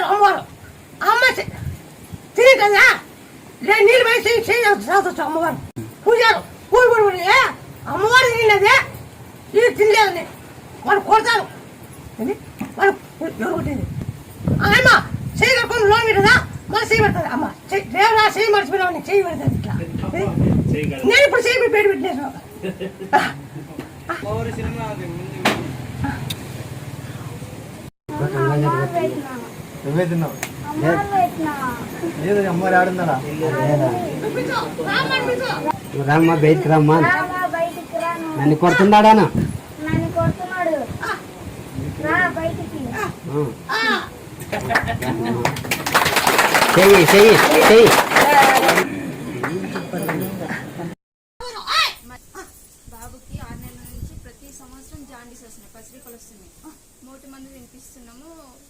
కొడతారు అమ్మవారు. అమ్మ తిరిగి కదా నీళ్ళు వేసి చేవచ్చు అమ్మవారు. పూజారు పూజ అమ్మవారు తినలేదే ఇది తినలేదని వాళ్ళు కొడతారు. వాళ్ళు ఎవరు కొట్టేది అమ్మ చేయి కట్టుకొని లోన్ పెట్టదా మళ్ళీ చేయి పెడతాది. అమ్మ దేవుడా చేయి మర్చిపోయినా చేయి పెడతాది. ఇట్లా నేను ఇప్పుడు చేయి పేరు పెట్టినాను. నువ్వే తిన్నావు లేదు అమ్మవారు ఆడుందా రామ్మా బయటికి రమ్మా నన్ను కొడుతున్నాడానా చెయ్యి చెయ్యి చెయ్యి బాబుకి 6 నెలల నుంచి ప్రతి సంవత్సరం జాండీస్ వస్తున్నాయి, పసిరికలు వస్తున్నాయి. 3 మంది తినిపిస్తున్నాము.